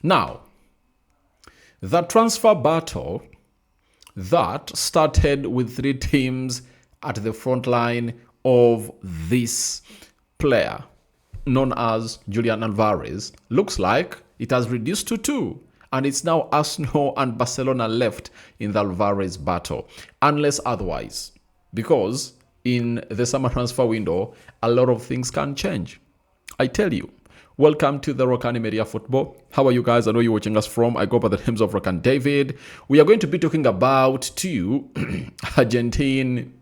Now, the transfer battle that started with three teams at the front line of this player known as Julian Alvarez looks like it has reduced to two. And it's now Arsenal and Barcelona left in the Alvarez battle, unless otherwise. Because in the summer transfer window, a lot of things can change. I tell you. Welcome to the Rokani Media Football. How are you guys? I know you're watching us from. I go by the names of Rokani David. We are going to be talking about two Argentine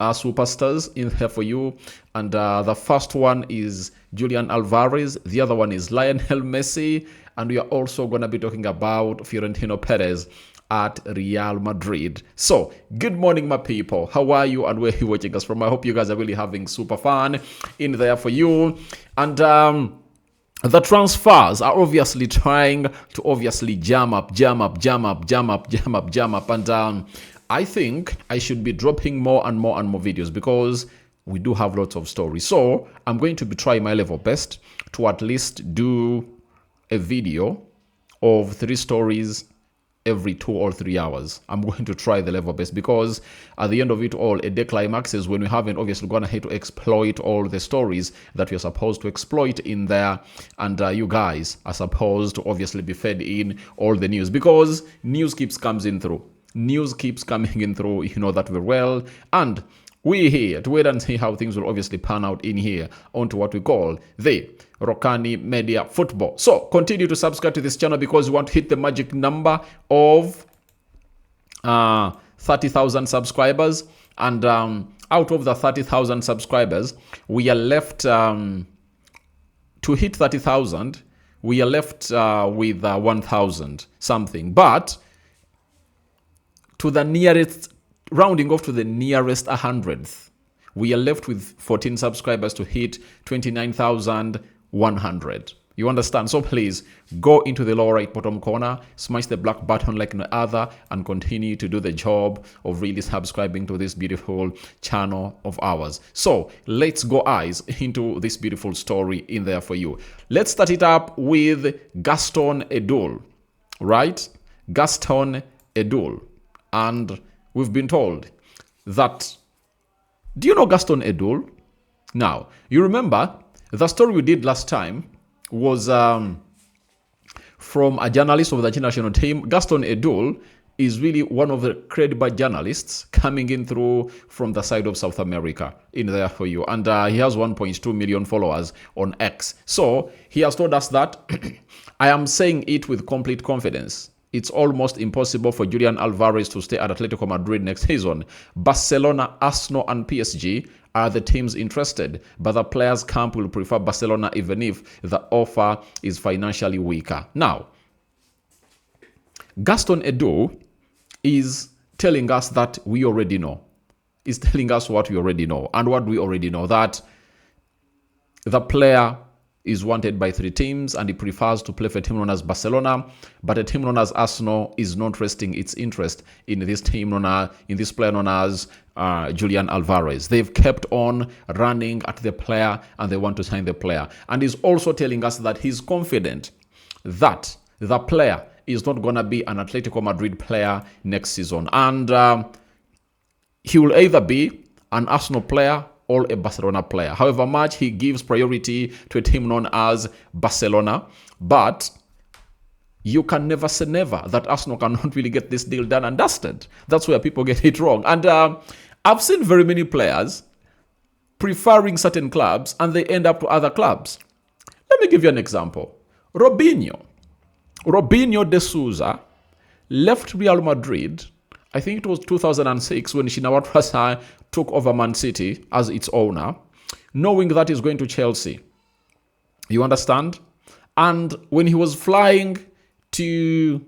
superstars in here for you. And the first one is Julian Alvarez. The other one is Lionel Messi. And we are also going to be talking about Florentino Perez at Real Madrid. So, good morning, my people. How are you and where are you watching us from? I hope you guys are really having super fun in there for you. And the transfers are obviously trying to jam up. And I think I should be dropping more and more videos because we do have lots of stories. So I'm going to be trying my level best to at least do a video of 3 stories every 2 or 3 hours. I'm going to try the level best because at the end of it all, a day climax is when we haven't obviously gone ahead to exploit all the stories that we're supposed to exploit in there. And you guys are supposed to obviously be fed in all the news because news keeps coming through. News keeps coming in through, you know that very well. And we're here to wait and see how things will obviously pan out in here onto what we call the Rokani Media Football. So continue to subscribe to this channel because we want to hit the magic number of 30,000 subscribers. And out of the 30,000 subscribers, we are left to hit 30,000. We are left with 1,000 something. But to the nearest, rounding off to the nearest 100th, we are left with 14 subscribers to hit 29,100. You understand? So please go into the lower right bottom corner, smash the black button like no other, and continue to do the job of really subscribing to this beautiful channel of ours. So let's go eyes into this beautiful story in there for you. Let's start it up with Gaston Edul, right? Gaston Edul. And we've been told that, do you know Gaston Edul? Now, you remember the story we did last time was from a journalist of the national team. Gaston Edul is really one of the credible journalists coming in through from the side of South America in there for you. And he has 1.2 million followers on X. So he has told us that I am saying it with complete confidence. It's almost impossible for Julian Alvarez to stay at Atletico Madrid next season. Barcelona, Arsenal, and PSG are the teams interested, but the players' camp will prefer Barcelona even if the offer is financially weaker. Now, Gaston Edul is telling us that we already know. He's telling us what we already know. And what we already know, that the player is wanted by 3 teams and he prefers to play for a team known as Barcelona, but a team known as Arsenal is not resting its interest in this team in this player known as Julian Alvarez. They've kept on running at the player and they want to sign the player. And he's also telling us that he's confident that the player is not going to be an Atletico Madrid player next season. And he will either be an Arsenal player or a Barcelona player. However much he gives priority to a team known as Barcelona, but you can never say never that Arsenal cannot really get this deal done and dusted. That's where people get it wrong. And I've seen very many players preferring certain clubs and they end up to other clubs. Let me give you an example. Robinho de Souza left Real Madrid, I think it was 2006 when Shinawatra took over Man City as its owner, knowing that he's going to Chelsea. You understand? And when he was flying to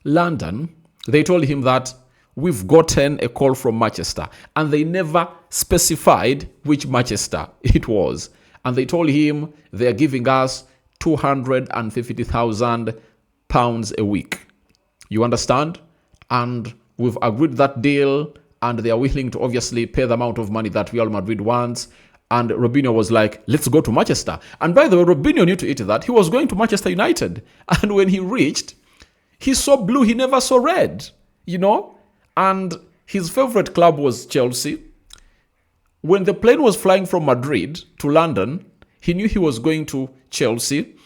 London, they told him that we've gotten a call from Manchester. And they never specified which Manchester it was. And they told him they're giving us £250,000 a week. You understand? And we've agreed that deal, and they are willing to obviously pay the amount of money that Real Madrid wants. And Robinho was like, let's go to Manchester. And by the way, Robinho knew to it that he was going to Manchester United. And when he reached, he saw blue, he never saw red, And his favorite club was Chelsea. When the plane was flying from Madrid to London, he knew he was going to Chelsea.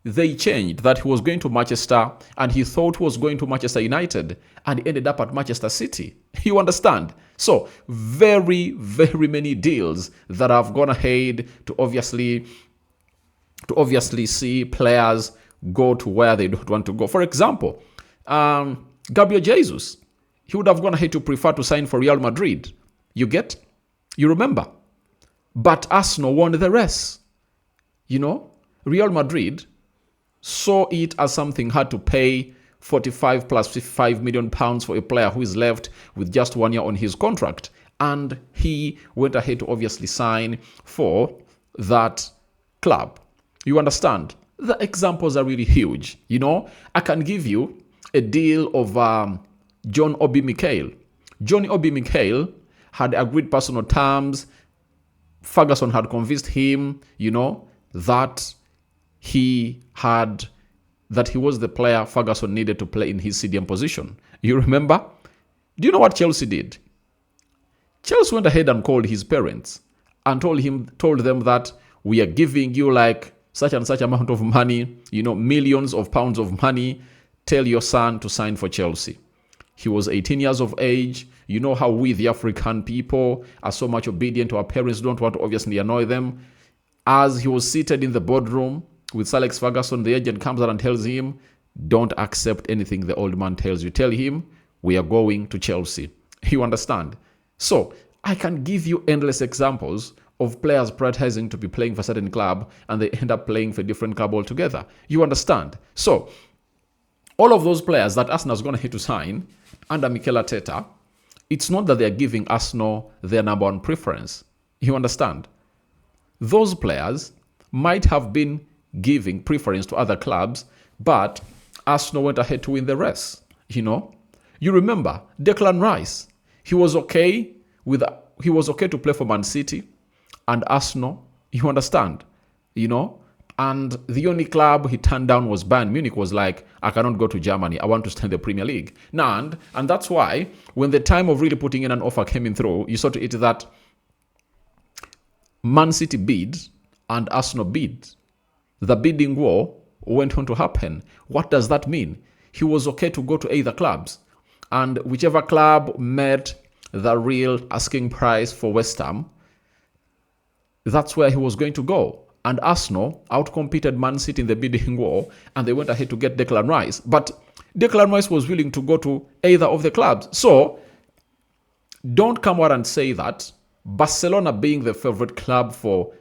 They changed that he was going to Manchester, and he thought he was going to Manchester United, and he ended up at Manchester City. You understand? So very, very many deals that have gone ahead to obviously see players go to where they don't want to go. For example, Gabriel Jesus, he would have gone ahead to prefer to sign for Real Madrid. You remember? But Arsenal won the race. Real Madrid saw it as something hard to pay 45 plus 55 million pounds for a player who is left with just 1 year on his contract. And he went ahead to obviously sign for that club. You understand? The examples are really huge. I can give you a deal of John Obi Mikel. John Obi Mikel had agreed personal terms. Ferguson had convinced him, that he was the player Ferguson needed to play in his CDM position. You remember? Do you know what Chelsea did? Chelsea went ahead and called his parents and told them that we are giving you like such and such amount of money, millions of pounds of money. Tell your son to sign for Chelsea. He was 18 years of age. You know how we, the African people, are so much obedient to our parents, don't want to obviously annoy them. As he was seated in the boardroom with Sir Alex Ferguson, the agent comes out and tells him, don't accept anything the old man tells you. Tell him, we are going to Chelsea. You understand? So, I can give you endless examples of players prioritizing to be playing for a certain club and they end up playing for a different club altogether. You understand? So, all of those players that Arsenal is going to hit to sign under Mikel Arteta, it's not that they're giving Arsenal their number one preference. You understand? Those players might have been giving preference to other clubs, but Arsenal went ahead to win the race. You remember Declan Rice. He was okay to play for Man City and Arsenal. You understand? And the only club he turned down was Bayern Munich. Was like, I cannot go to Germany. I want to stay in the Premier League. Now, and that's why when the time of really putting in an offer came in through, you saw to it that Man City bid and Arsenal bid. The bidding war went on to happen. What does that mean? He was okay to go to either clubs. And whichever club met the real asking price for West Ham, that's where he was going to go. And Arsenal outcompeted Man City in the bidding war, and they went ahead to get Declan Rice. But Declan Rice was willing to go to either of the clubs. So, don't come out and say that Barcelona being the favorite club for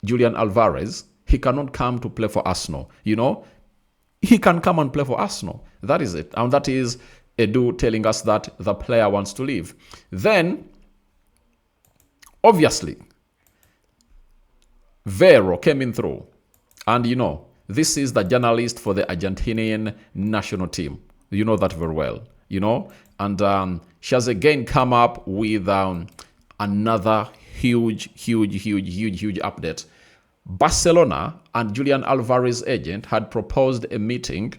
Julian Alvarez, he cannot come to play for Arsenal. He can come and play for Arsenal. That is it. And that is Edu telling us that the player wants to leave. Then, obviously, Vero came in through. And this is the journalist for the Argentinian national team. You know that very well. And she has again come up with another huge update. Barcelona and Julian Alvarez agent had proposed a meeting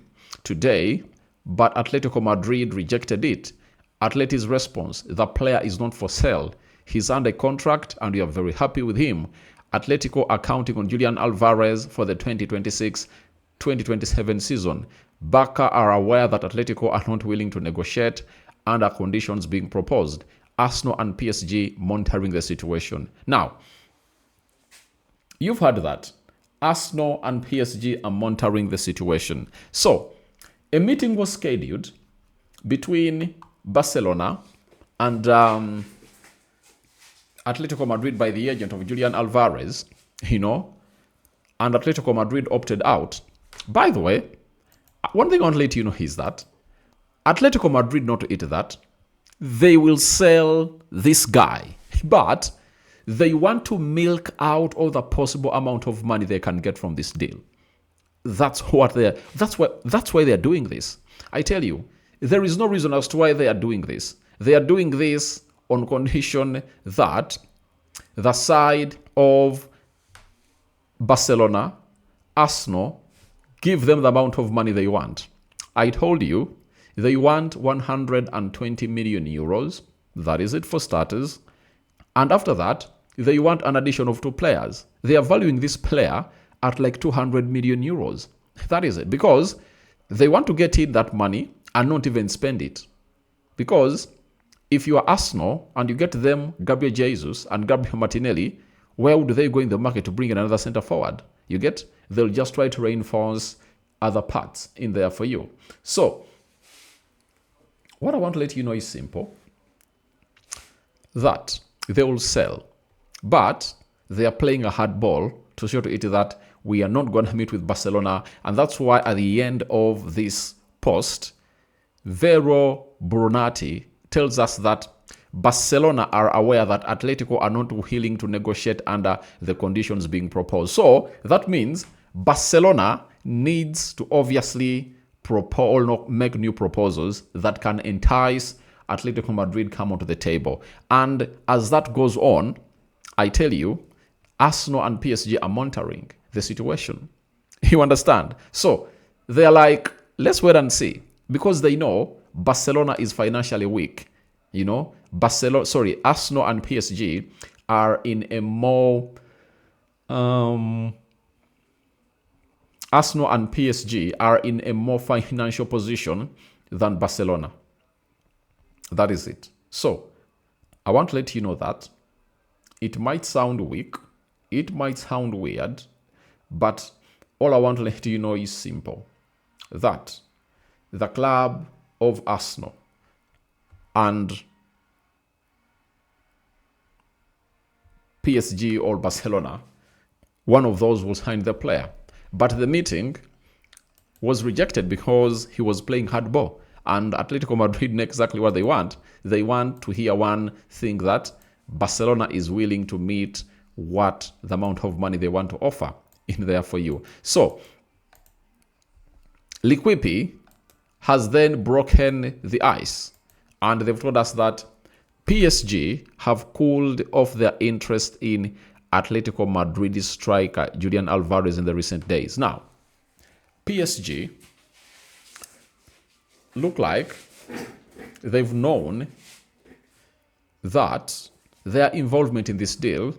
today, but Atletico Madrid rejected it. Atleti's response, the player is not for sale. He's under contract and we are very happy with him. Atletico are counting on Julian Alvarez for the 2026-2027 season. Barca are aware that Atletico are not willing to negotiate under conditions being proposed. Arsenal and PSG monitoring the situation. Now, you've heard that. Arsenal and PSG are monitoring the situation. So, a meeting was scheduled between Barcelona and Atletico Madrid by the agent of Julian Alvarez, and Atletico Madrid opted out. By the way, one thing I want to let you know is that Atletico Madrid not to eat that. They will sell this guy, but they want to milk out all the possible amount of money they can get from this deal. That's why they're doing this. I tell you, there is no reason as to why they are doing this. They are doing this on condition that the side of Barcelona, Arsenal, give them the amount of money they want. I told you they want 120 million euros. That is it for starters. And after that, they want an addition of 2 players. They are valuing this player at like 200 million euros. That is it. Because they want to get in that money and not even spend it. Because if you are Arsenal and you get them Gabriel Jesus and Gabriel Martinelli, where would they go in the market to bring in another centre forward? You get? They'll just try to reinforce other parts in there for you. So, what I want to let you know is simple. That they will sell. But they are playing a hard ball to show to it that we are not going to meet with Barcelona. And that's why at the end of this post, Vero Brunati tells us that Barcelona are aware that Atletico are not willing to negotiate under the conditions being proposed. So that means Barcelona needs to obviously propose or make new proposals that can entice Atletico Madrid come onto the table. And as that goes on, I tell you, Arsenal and PSG are monitoring the situation. You understand? So they're like, let's wait and see. Because they know Barcelona is financially weak. You know, Arsenal and PSG are in a more Arsenal and PSG are in a more financial position than Barcelona. That is it. So, I want to let you know that it might sound weak, it might sound weird, but all I want to let you know is simple. That the club of Arsenal and PSG or Barcelona, one of those will sign the player. But the meeting was rejected because he was playing hardball. And Atletico Madrid know exactly what they want. They want to hear one thing, that Barcelona is willing to meet what the amount of money they want to offer in there for you. So, Liquipi has then broken the ice. And they've told us that PSG have cooled off their interest in Atletico Madrid striker Julian Alvarez in the recent days. Now, PSG look like they've known that their involvement in this deal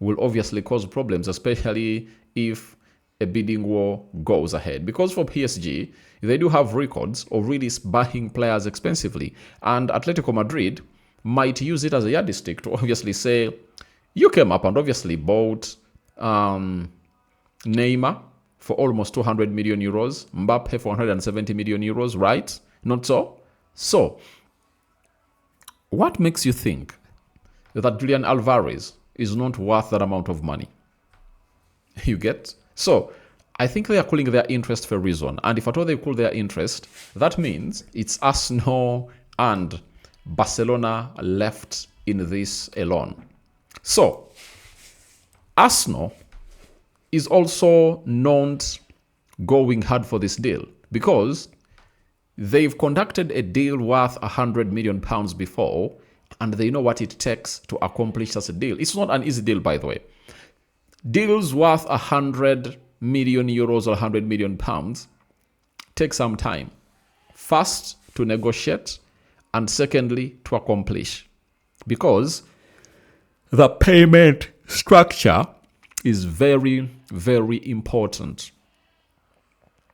will obviously cause problems, especially if a bidding war goes ahead. Because for PSG, they do have records of really buying players expensively. And Atletico Madrid might use it as a yardstick to obviously say, you came up and obviously bought Neymar for almost 200 million euros, Mbappe for 170 million euros, right? Not so? So, what makes you think that Julian Alvarez is not worth that amount of money? You get? So, I think they are cooling their interest for a reason. And if at all they cool their interest, that means it's Arsenal and Barcelona left in this alone. So, Arsenal is also not going hard for this deal because they've conducted a deal worth £100 million before, and they know what it takes to accomplish such a deal. It's not an easy deal, by the way. Deals worth €100 million or £100 million take some time. First, to negotiate, and secondly, to accomplish. Because the payment structure is very, very important.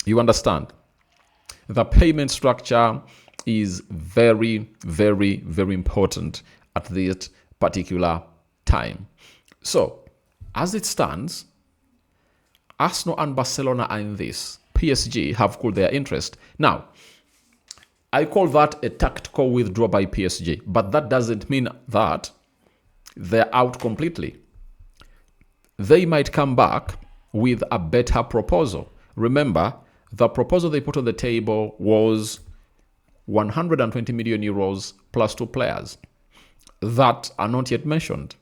You understand? The payment structure is very, very, very important at this particular time. So, as it stands, Arsenal and Barcelona are in this. PSG have cooled their interest. Now, I call that a tactical withdrawal by PSG, but that doesn't mean that they're out completely. They might come back with a better proposal. Remember, the proposal they put on the table was 120 million euros plus 2 players that are not yet mentioned.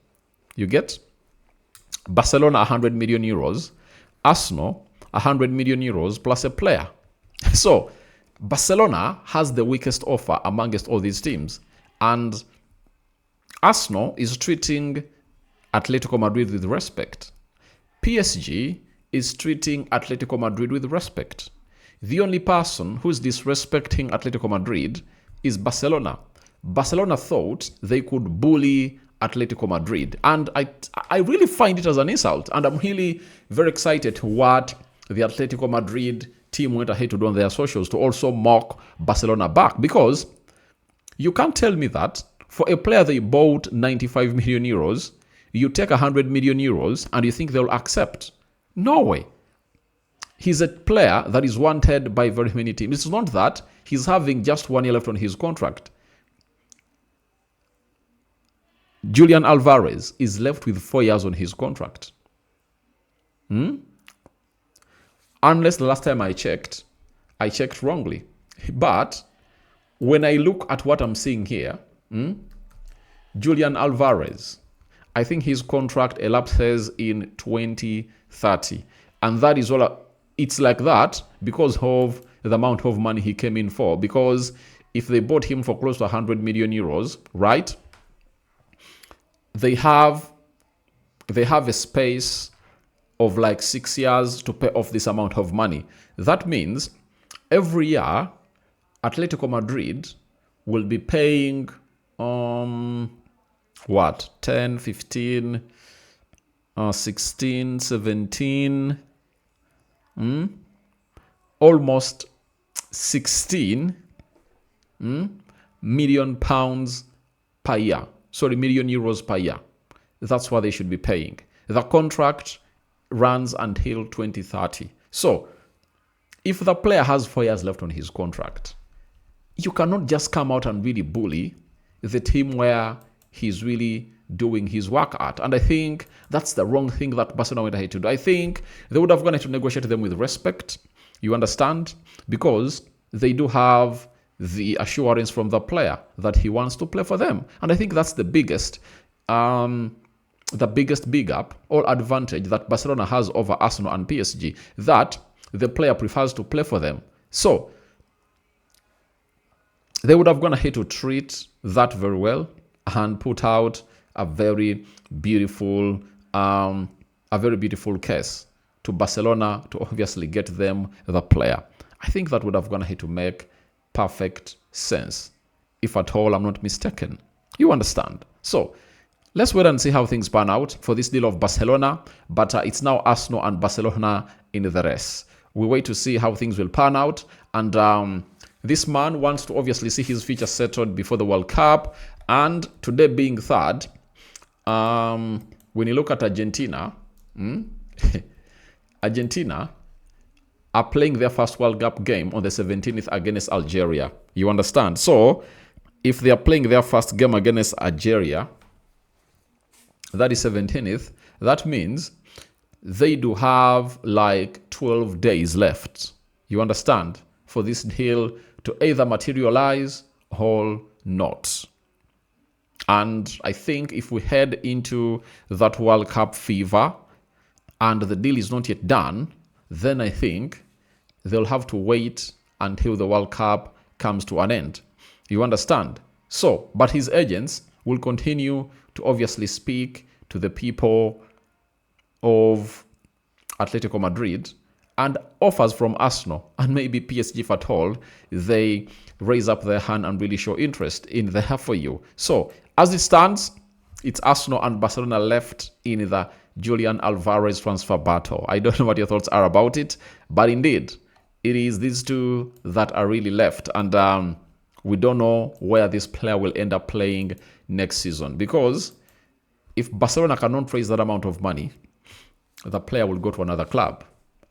You get? Barcelona 100 million euros, Arsenal 100 million euros plus a player. So, Barcelona has the weakest offer amongst all these teams, and Arsenal is treating Atletico Madrid with respect. PSG is treating Atletico Madrid with respect. The only person who's disrespecting Atletico Madrid is Barcelona. Barcelona thought they could bully Atletico Madrid. And I really find it as an insult. And I'm really very excited to what the Atletico Madrid team went ahead to do on their socials to also mock Barcelona back. Because you can't tell me that for a player they bought 95 million euros, you take 100 million euros and you think they'll accept. No way. He's a player that is wanted by very many teams. It's not that he's having just 1 year left on his contract. Julian Alvarez is left with 4 years on his contract. Unless the last time I checked wrongly. But when I look at what I'm seeing here, Julian Alvarez, I think his contract elapses in 2030. And that is all. It's like that because of the amount of money he came in for. Because if they bought him for close to 100 million euros, right? They have a space of like 6 years to pay off this amount of money. That means every year, Atletico Madrid will be paying 10, 15, 16, 17, almost 16 million pounds per year. Million euros per year. That's what they should be paying. The contract runs until 2030. So, if the player has 4 years left on his contract, you cannot just come out and really bully the team where he's really doing his work at. And I think that's the wrong thing that Barcelona went ahead to do. I think they would have gone ahead to negotiate them with respect. You understand? Because they do have the assurance from the player that he wants to play for them. And I think that's the biggest big up or advantage that Barcelona has over Arsenal and PSG, that the player prefers to play for them. So they would have gone ahead to treat that very well and put out a very beautiful case to Barcelona to obviously get them the player. I think that would have gone ahead to make perfect sense, if at all I'm not mistaken. You understand? So let's wait and see how things pan out for this deal of Barcelona, but it's now Arsenal and Barcelona in the race. We wait to see how things will pan out, and this man wants to obviously see his future settled before the World Cup, and today being third, when you look at Argentina, Argentina are playing their first World Cup game on the 17th against Algeria. You understand? So, if they are playing their first game against Algeria, that is 17th, that means they do have like 12 days left. You understand? For this deal to either materialize or not. And I think if we head into that World Cup fever and the deal is not yet done, then I think they'll have to wait until the World Cup comes to an end. You understand? So, but his agents will continue to obviously speak to the people of Atletico Madrid and offers from Arsenal and maybe PSG if at all they raise up their hand and really show interest in there for you. So, as it stands, it's Arsenal and Barcelona left in the Julian Alvarez transfer battle. I don't know what your thoughts are about it, but indeed, it is these two that are really left. And we don't know where this player will end up playing next season. Because if Barcelona cannot raise that amount of money, the player will go to another club.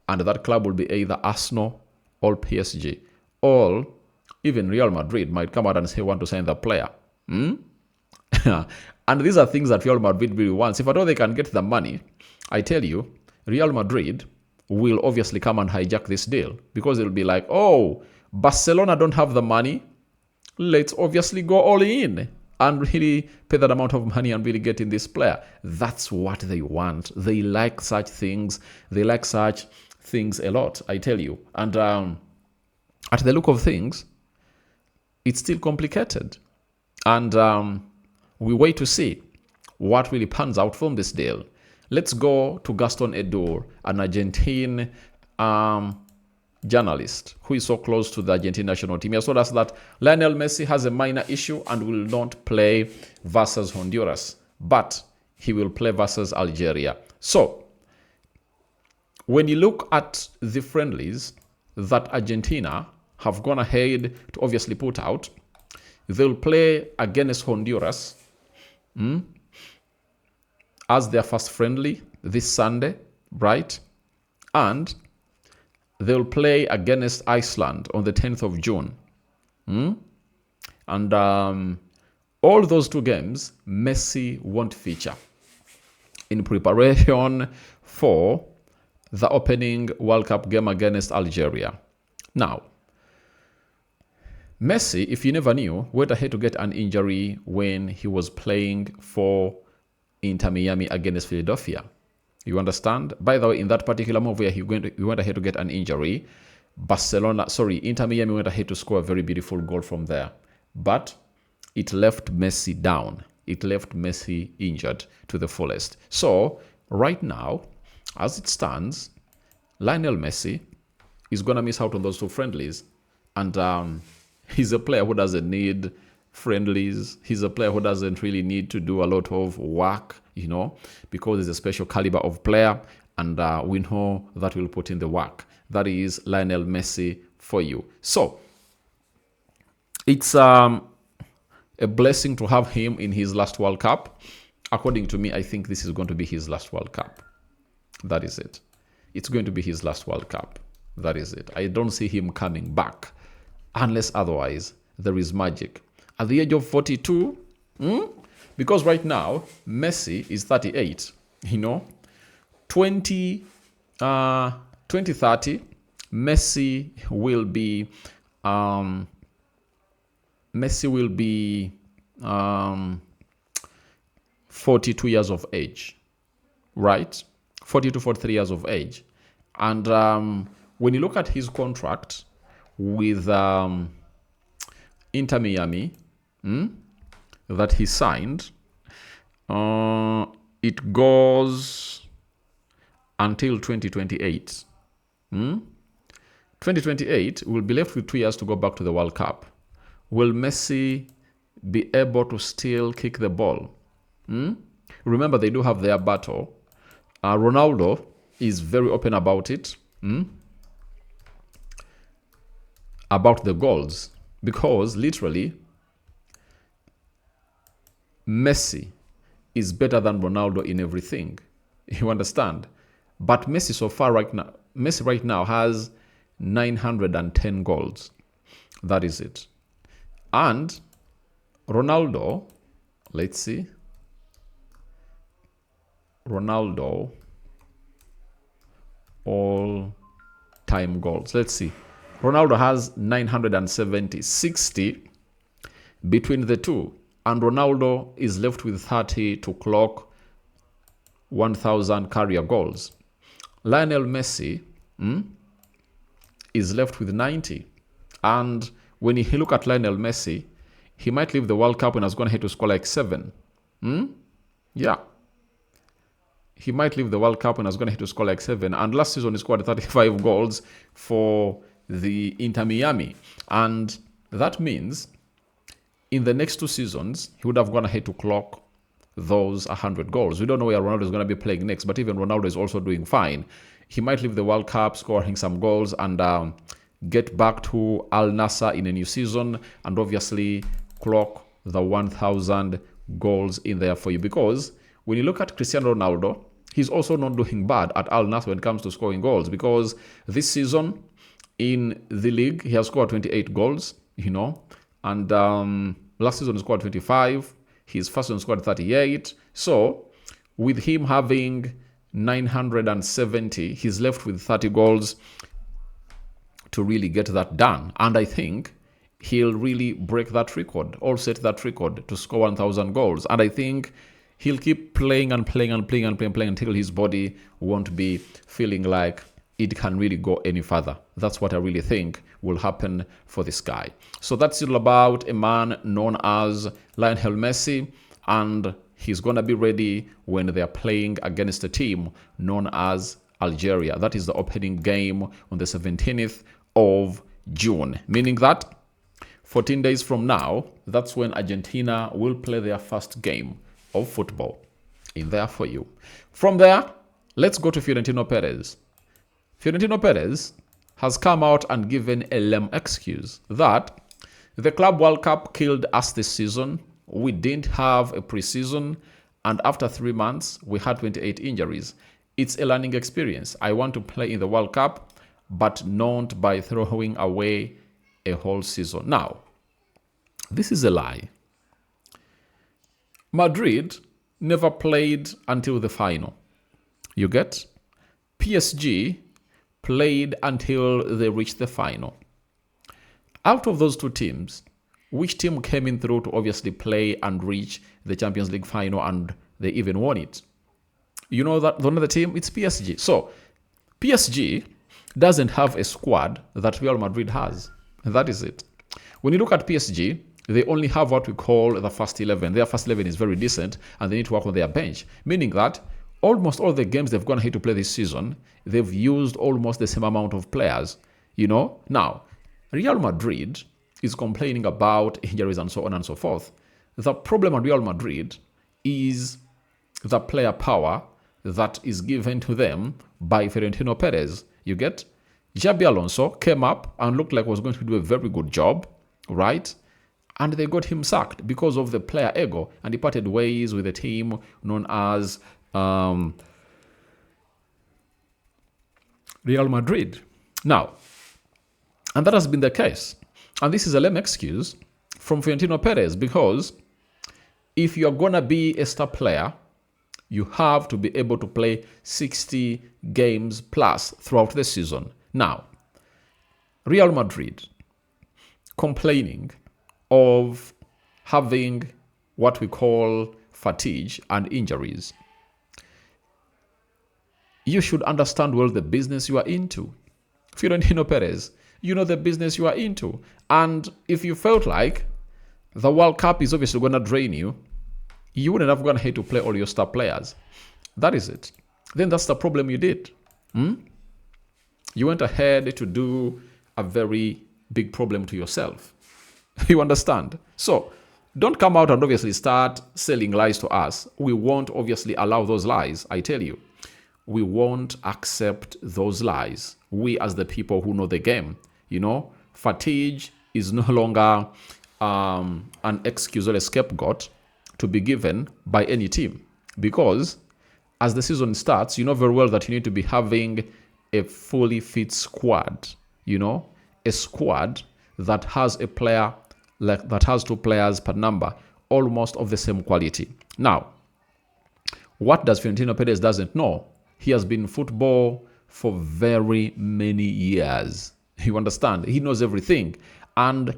And that club will be either Arsenal or PSG. Or even Real Madrid might come out and say, want to sign the player. And these are things that Real Madrid really wants. If at all they can get the money, I tell you, Real Madrid will obviously come and hijack this deal. Because it'll be like, oh, Barcelona don't have the money. Let's obviously go all in and really pay that amount of money and really get in this player. That's what they want. They like such things. They like such things a lot, I tell you. And at the look of things, it's still complicated. And we wait to see what really pans out from this deal. Let's go to Gaston Edor, an Argentine journalist who is so close to the Argentine national team. He has told us that Lionel Messi has a minor issue and will not play versus Honduras, but he will play versus Algeria. So, when you look at the friendlies that Argentina have gone ahead to obviously put out, they'll play against Honduras as their first friendly this Sunday, right? And they'll play against Iceland on the 10th of June. And all those two games, Messi won't feature in preparation for the opening World Cup game against Algeria. Now, Messi, if you never knew, went ahead to get an injury when he was playing for Inter Miami against Philadelphia. You understand? By the way, in that particular move where he went ahead to get an injury, Inter Miami went ahead to score a very beautiful goal from there. But it left Messi down. It left Messi injured to the fullest. So, right now, as it stands, Lionel Messi is going to miss out on those two friendlies. And he's a player who doesn't need friendlies. He's a player who doesn't really need to do a lot of work, because he's a special caliber of player, and we know that will put in the work. That is Lionel Messi for you. So it's a blessing to have him in his last World Cup. According to me, I think this is going to be his last World Cup. That is it. It's going to be his last World Cup. That is it. I don't see him coming back unless otherwise there is magic. At the age of 42, because right now, Messi is 38, 2030, Messi will be 42 years of age, right? 40 to 43 years of age. And when you look at his contract with Inter Miami that he signed, it goes until 2028. 2028 will be left with 2 years to go back to the World Cup. Will Messi be able to still kick the ball? Remember, they do have their battle. Ronaldo is very open about it, about the goals, because literally Messi is better than Ronaldo in everything. You understand? But Messi right now has 910 goals. That is it. And Ronaldo, let's see. Ronaldo all-time goals. Let's see. Ronaldo has 970, 60 between the two. And Ronaldo is left with 30 to clock 1,000 career goals. Lionel Messi is left with 90. And when you look at Lionel Messi, he might leave the World Cup and has gone ahead to score like 7. Yeah. He might leave the World Cup and has gone ahead to score like 7. And last season he scored 35 goals for the Inter Miami. And that means in the next 2 seasons, he would have gone ahead to clock those 100 goals. We don't know where Ronaldo is going to be playing next, but even Ronaldo is also doing fine. He might leave the World Cup, scoring some goals, and get back to Al Nassr in a new season, and obviously clock the 1,000 goals in there for you. Because when you look at Cristiano Ronaldo, he's also not doing bad at Al Nassr when it comes to scoring goals, because this season in the league, he has scored 28 goals, and last season he scored 25. His first season scored 38. So with him having 970, he's left with 30 goals to really get that done. And I think he'll really break that record, or set that record to score 1,000 goals. And I think he'll keep playing until his body won't be feeling like it can really go any further. That's what I really think will happen for this guy. So that's all about a man known as Lionel Messi and He's going to be ready when they're playing against a team known as Algeria. That is the opening game on the 17th of June, meaning that 14 days from now, that's when Argentina will play their first game of football in there for you. From there, let's go to Florentino Perez. Florentino Perez has come out and given a lame excuse that the Club World Cup killed us this season. We didn't have a preseason, and after 3 months, we had 28 injuries. It's a learning experience. I want to play in the World Cup, but not by throwing away a whole season. Now, this is a lie. Madrid never played until the final. You get? PSG played until they reached the final. Out of those two teams, which team came in through to obviously play and reach the Champions League final, and they even won it? You know that one of the team? It's PSG. So, PSG doesn't have a squad that Real Madrid has. That is it. When you look at PSG, they only have what we call the first 11. Their first 11 is very decent, and they need to work on their bench. Meaning that almost all the games they've gone ahead to play this season, they've used almost the same amount of players. You know? Now, Real Madrid is complaining about injuries and so on and so forth. The problem at Real Madrid is the player power that is given to them by Florentino Perez. You get? Xabi Alonso came up and looked like he was going to do a very good job, right? And they got him sacked because of the player ego, and he parted ways with a team known as Real Madrid. Now, and that has been the case. And this is a lame excuse from Florentino Perez, because if you're going to be a star player, you have to be able to play 60 games plus throughout the season. Now, Real Madrid complaining of having what we call fatigue and injuries. You should understand well the business you are into. Florentino Perez, you know the business you are into. And if you felt like the World Cup is obviously going to drain you, you wouldn't have gone ahead to play all your star players. That is it. Then that's the problem you did. You went ahead to do a very big problem to yourself. You understand? So, don't come out and obviously start selling lies to us. We won't obviously allow those lies, I tell you. We won't accept those lies. We as the people who know the game, you know, fatigue is no longer an excuse or a scapegoat to be given by any team. Because as the season starts, you know very well that you need to be having a fully fit squad, you know, a squad that has a player, like that has two players per number, almost of the same quality. Now, what does Florentino Perez doesn't know? He has been in football for very many years. You understand? He knows everything. And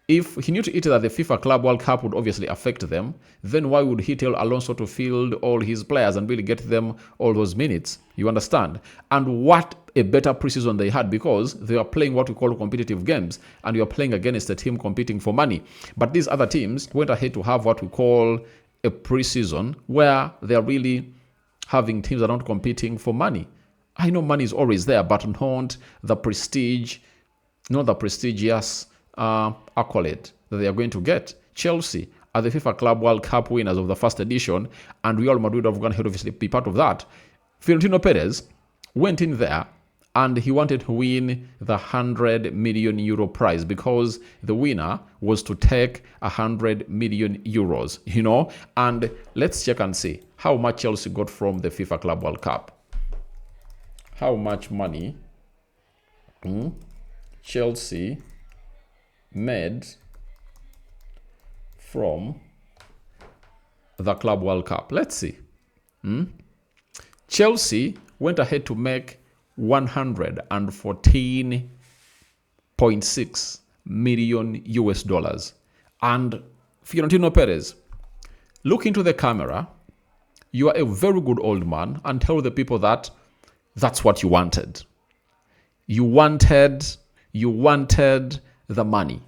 if he knew to it that the FIFA Club World Cup would obviously affect them, then why would he tell Alonso to field all his players and really get them all those minutes? You understand? And what a better preseason they had, because they are playing what we call competitive games, and you are playing against a team competing for money. But these other teams went ahead to have what we call a preseason, where they are really having teams that are not competing for money. I know money is always there, but not the prestige, not the prestigious accolade that they are going to get. Chelsea are the FIFA Club World Cup winners of the first edition, and Real Madrid have gone ahead to obviously be part of that. Florentino Perez went in there and he wanted to win the 100 million euro prize, because the winner was to take 100 million euros, you know. And let's check and see how much Chelsea got from the FIFA Club World Cup. How much money Chelsea made from the Club World Cup. Let's see. Chelsea went ahead to make 114.6 million US dollars. And Florentino Perez, look into the camera. You are a very good old man, and tell the people that that's what you wanted. You wanted the money,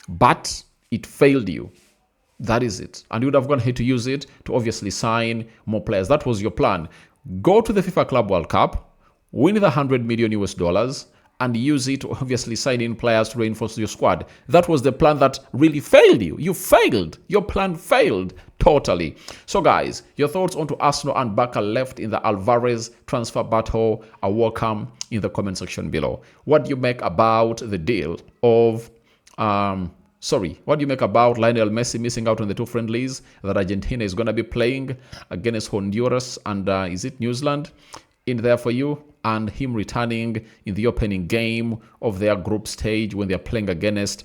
but it failed you. That is it. And you would have gone ahead to use it to obviously sign more players. That was your plan. Go to the FIFA Club World Cup, win the 100 million US dollars, and use it to obviously sign in players to reinforce your squad. That was the plan that really failed you. You failed. Your plan failed totally. So guys, your thoughts onto Arsenal and Barca left in the Alvarez transfer battle are welcome in the comment section below. What do you make about the deal of what do you make about Lionel Messi missing out on the two friendlies that Argentina is going to be playing against Honduras and is it New Zealand in there for you, and him returning in the opening game of their group stage when they're playing against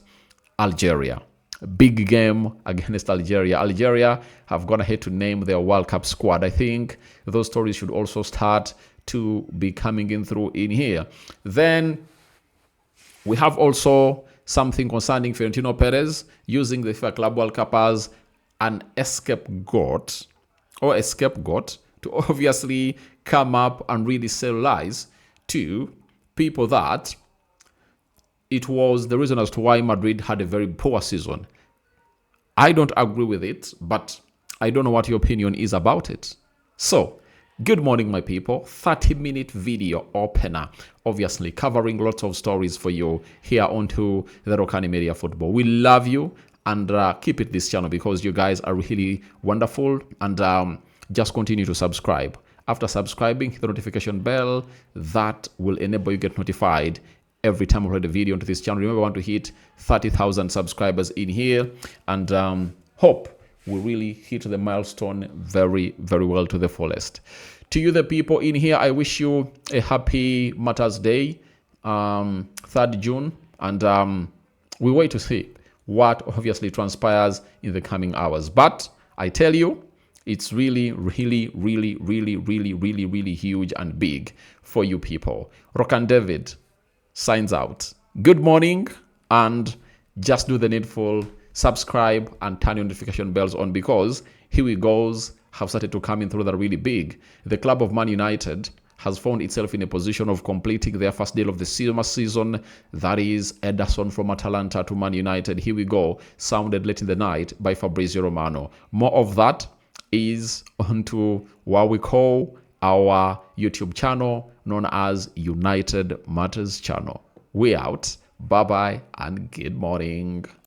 Algeria? Big game against Algeria. Algeria have gone ahead to name their World Cup squad. I think those stories should also start to be coming in through in here. Then we have also something concerning Florentino Perez using the FIFA Club World Cup as an scapegoat to obviously come up and really sell lies to people that it was the reason as to why Madrid had a very poor season. I don't agree with it, but I don't know what your opinion is about it. So, good morning, my people. 30-minute video opener, obviously covering lots of stories for you here onto the Rokani Media Football. We love you, and keep it this channel because you guys are really wonderful, and just continue to subscribe. After subscribing, hit the notification bell. That will enable you get notified every time we upload a video onto this channel. Remember, we want to hit 30,000 subscribers in here, and hope we really hit the milestone very, very well to the fullest. To you, the people in here, I wish you a happy Mother's Day, 3rd June, and we wait to see what obviously transpires in the coming hours. But I tell you, it's really, really, really, really, really, really, really huge and big for you people. Rokani David signs out. Good morning, and just do the needful. Subscribe and turn your notification bells on because here we goes have started to come in through that really big. The club of Man United has found itself in a position of completing their first deal of the summer season. That is Ederson from Atalanta to Man United. Here we go. Sounded late in the night by Fabrizio Romano. More of that is onto what we call our YouTube channel known as United Matters channel. We out. Bye-bye and good morning.